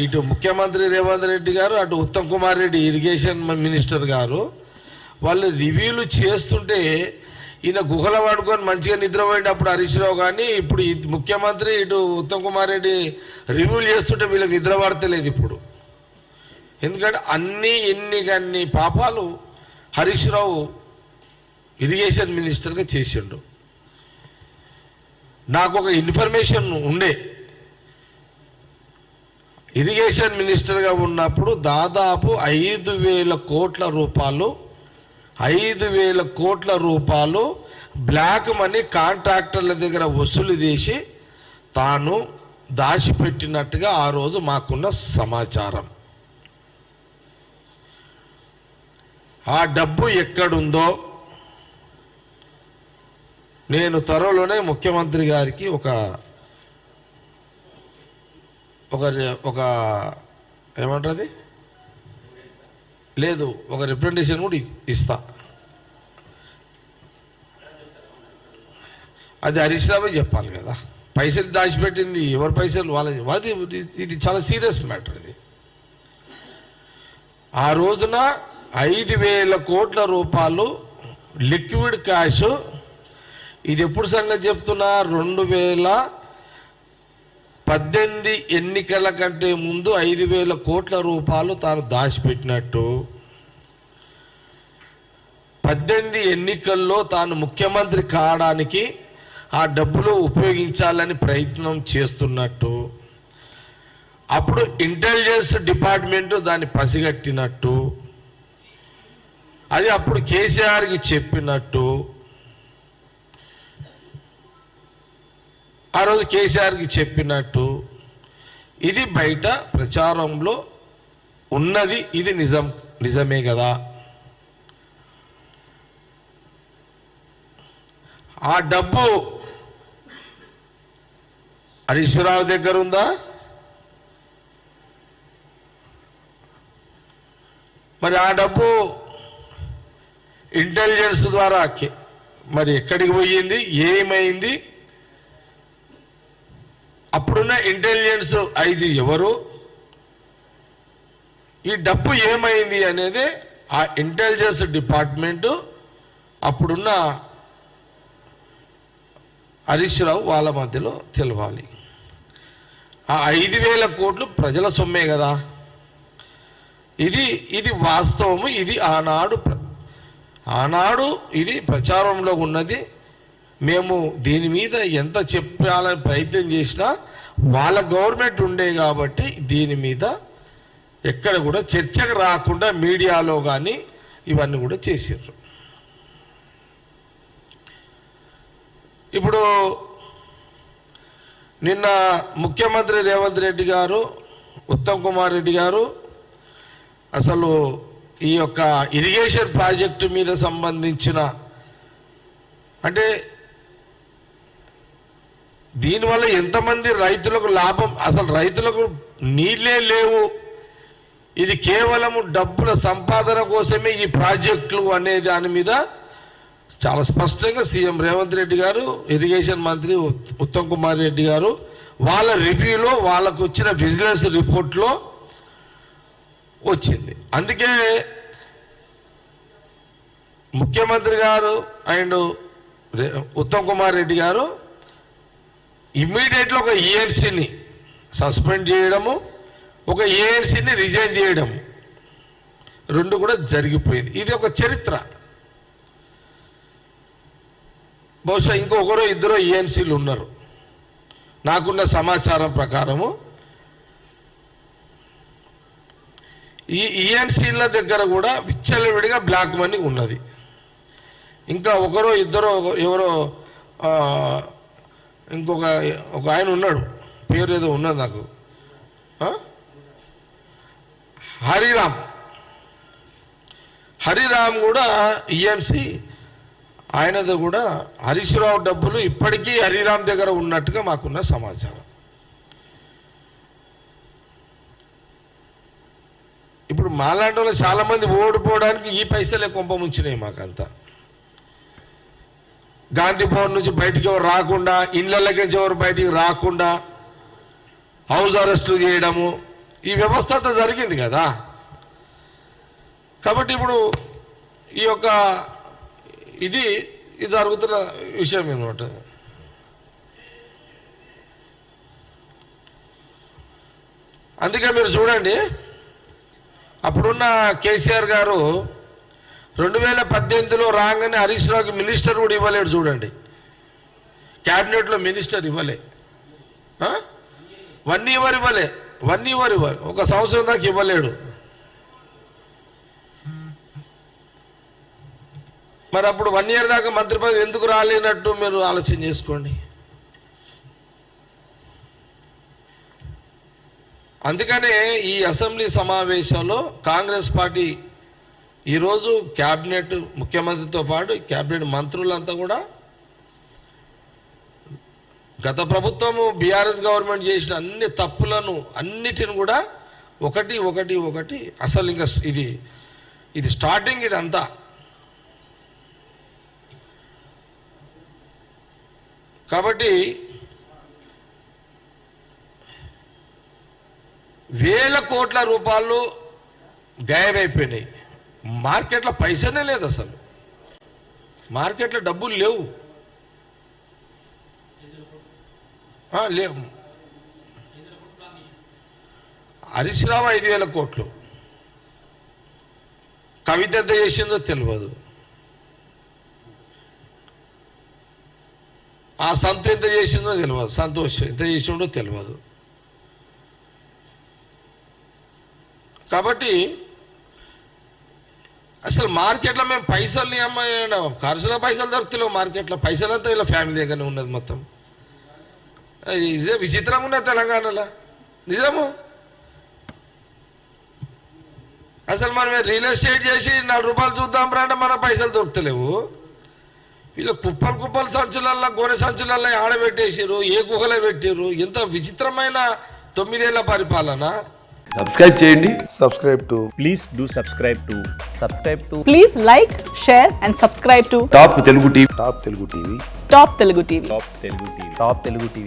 ఇటు ముఖ్యమంత్రి రేవంత్ రెడ్డి గారు, అటు ఉత్తమ్ కుమార్ రెడ్డి ఇరిగేషన్ మినిస్టర్ గారు వాళ్ళు రివ్యూలు చేస్తుంటే ఈయన గుహల పడుకొని మంచిగా నిద్రపోయినప్పుడు హరీష్ రావు కానీ ఇప్పుడు ముఖ్యమంత్రి ఇటు ఉత్తమ్ కుమార్ రెడ్డి రివ్యూలు చేస్తుంటే వీళ్ళకి నిద్ర పడతలేదు ఇప్పుడు. ఎందుకంటే ఎన్ని పాపాలు హరీష్ రావు ఇరిగేషన్ మినిస్టర్గా చేసిండు. నాకు ఒక ఇన్ఫర్మేషన్ ఉండే, ఇరిగేషన్ మినిస్టర్గా ఉన్నప్పుడు దాదాపు 5,000 కోట్ల రూపాయలు బ్లాక్ మనీ కాంట్రాక్టర్ల దగ్గర వసూలు చేసి తాను దాచిపెట్టినట్టుగా ఆ రోజు మాకున్న సమాచారం. ఆ డబ్బు ఎక్కడుందో నేను త్వరలోనే ముఖ్యమంత్రి గారికి ఒక ఏమంటుంది లేదు ఒక రిప్రజెంటేషన్ కూడా ఇస్తా. అది హరీష్ రావు చెప్పాలి కదా, పైసలు దాచిపెట్టింది ఎవరి పైసలు వాళ్ళది. ఇది చాలా సీరియస్ మ్యాటర్. ఇది ఆ రోజున 5,000 కోట్ల రూపాయలు లిక్విడ్ క్యాష్. ఇది ఎప్పుడు సంగతి చెప్తున్నా, 2018 ఎన్నికల కంటే ముందు 5,000 కోట్ల రూపాయలు తాను దాచిపెట్టినట్టు, 18 ఎన్నికల్లో తాను ముఖ్యమంత్రి కావడానికి ఆ డబ్బులు ఉపయోగించాలని ప్రయత్నం చేస్తున్నట్టు, అప్పుడు ఇంటెలిజెన్స్ డిపార్ట్మెంట్ దాన్ని పసిగట్టినట్టు, అది అప్పుడు కేసీఆర్కి చెప్పినట్టు, ఆ రోజు కేసీఆర్కి చెప్పినట్టు ఇది బయట ప్రచారంలో ఉన్నది. ఇది నిజమే కదా. ఆ డబ్బు హరీష్ రావు దగ్గర ఉందా? మరి ఆ డబ్బు ఇంటెలిజెన్స్ ద్వారా మరి ఎక్కడికి పోయింది, ఏమైంది? అప్పుడున్న ఇంటెలిజెన్స్ ఐజీ ఎవరు, ఈ డబ్బు ఏమైంది అనేది ఆ ఇంటెలిజెన్స్ డిపార్ట్మెంటు అప్పుడున్న హరీష్ రావు వాళ్ళ మధ్యలో తెలవాలి. ఆ 5,000 కోట్లు ప్రజల సొమ్మే కదా. ఇది వాస్తవము. ఇది ఆనాడు ఇది ప్రచారంలో ఉన్నది. మేము దీని మీద ఎంత చెప్పాలని ప్రయత్నం చేసినా వాళ్ళ గవర్నమెంట్ ఉండే కాబట్టి దీని మీద ఎక్కడ కూడా చర్చకు రాకుండా మీడియాలో కానీ ఇవన్నీ కూడా చేసారు. ఇప్పుడు నిన్న ముఖ్యమంత్రి రేవంత్ రెడ్డి గారు, ఉత్తమ్ కుమార్ రెడ్డి గారు అసలు ఈ యొక్క ఇరిగేషన్ ప్రాజెక్టు మీద సంబంధించిన అంటే దీనివల్ల ఎంతమంది రైతులకు లాభం, అసలు రైతులకు నీళ్ళే లేవు, ఇది కేవలము డబ్బుల సంపాదన కోసమే ఈ ప్రాజెక్టులు అనే దాని మీద చాలా స్పష్టంగా సీఎం రేవంత్ రెడ్డి గారు, ఇరిగేషన్ మంత్రి ఉత్తమ్ కుమార్ రెడ్డి గారు వాళ్ళ రివ్యూలో వాళ్ళకు వచ్చిన విజిలెన్స్ రిపోర్ట్లో వచ్చింది. అందుకే ముఖ్యమంత్రి గారు అండ్ ఉత్తమ్ కుమార్ రెడ్డి గారు ఇమ్మీడియట్గా ఒక ఏఎన్సీని సస్పెండ్ చేయడము, ఒక ఏఎన్సీని రిజైన్ చేయడం, రెండు కూడా జరిగిపోయింది. ఇది ఒక చరిత్ర. బహుశా ఇంకొకరో ఇద్దరు ఏఎన్సీలు ఉన్నారు నాకున్న సమాచారం ప్రకారము. ఈ ఈఎన్సీల దగ్గర కూడా విచ్చలవిడిగా బ్లాక్ మనీ ఉన్నది. ఇంకా ఒకరో ఇద్దరు ఎవరో ఇంకొక ఆయన ఉన్నాడు, పేరు ఏదో ఉన్నది నాకు, హరిరామ్ కూడా ఈఎన్సీ ఆయనది కూడా హరీష్ రావు డబ్బులు ఇప్పటికీ హరిరామ్ దగ్గర ఉన్నట్టుగా మాకున్న సమాచారం. ఇప్పుడు మాలాంటి వాళ్ళు చాలామంది ఓడిపోవడానికి ఈ పైసలే కొంపముంచినాయి మాకంతా. గాంధీ భవన్ నుంచి బయటికి ఎవరు రాకుండా, ఇళ్ళకి ఎవరు బయటికి రాకుండా హౌస్ అరెస్టులు చేయడము, ఈ వ్యవస్థ అంతా జరిగింది కదా. కాబట్టి ఇప్పుడు ఈ యొక్క ఇది జరుగుతున్న విషయం అన్నమాట. అందుకే మీరు చూడండి, అప్పుడున్న కేసీఆర్ గారు 2018లో రాగానే హరీష్ రావుకి మినిస్టర్ కూడా ఇవ్వలేడు. చూడండి, క్యాబినెట్లో మినిస్టర్ ఇవ్వలే, 1 ఇయర్ ఇవ్వలే, 1 ఇయర్ ఇవ్వాలి, 1 సంవత్సరం దాకా ఇవ్వలేడు. మరి అప్పుడు 1 ఇయర్ దాకా మంత్రి పదవి ఎందుకు రాలేనట్టు మీరు ఆలోచన చేసుకోండి. అందుకనే ఈ అసెంబ్లీ సమావేశంలో కాంగ్రెస్ పార్టీ ఈరోజు క్యాబినెట్, ముఖ్యమంత్రితో పాటు క్యాబినెట్ మంత్రులంతా కూడా గత ప్రభుత్వము బీఆర్ఎస్ గవర్నమెంట్ చేసిన అన్ని తప్పులను అన్నిటిని కూడా ఒకటి అసలు ఇంకా ఇది స్టార్టింగ్ ఇదంతా. కాబట్టి వేల కోట్ల రూపాయలు గాయమైపోయినాయి. మార్కెట్లో పైసనే లేదు, అసలు మార్కెట్లో డబ్బులు లేవు, లేవు. హరీష్ రావు 5,000 కోట్లు, కవిత ఎంత చేసిందో తెలియదు, ఆ సంతు ఎంత చేసిందో తెలియదు, సంతోష్ ఎంత చేసిండో తెలియదు. కాబట్టి అసలు మార్కెట్లో మేము పైసల్ని ఖర్చులో పైసలు దొరుకుతలేవు. మార్కెట్లో పైసలంతా ఇలా ఫ్యామిలీ దగ్గరనే ఉన్నది మొత్తం. ఇదే విచిత్రంగా ఉన్నది తెలంగాణలో, నిజము. అసలు మనం రియల్ ఎస్టేట్ చేసి 4 రూపాయలు చూద్దాం రా అంటే మన పైసలు దొరుకుతలేవు. వీళ్ళు కుప్పలు సంచులల్లో, గోనె సంచులల్లో ఆడబెట్టేసారు, ఏ గుహలో పెట్టారు. ఎంత విచిత్రమైన 9 ఏళ్ల పరిపాలన. సబ్స్క్రైబ్ చేయండి. Please do subscribe to. Please like, share and subscribe to top Telugu TV. Top Telugu TV.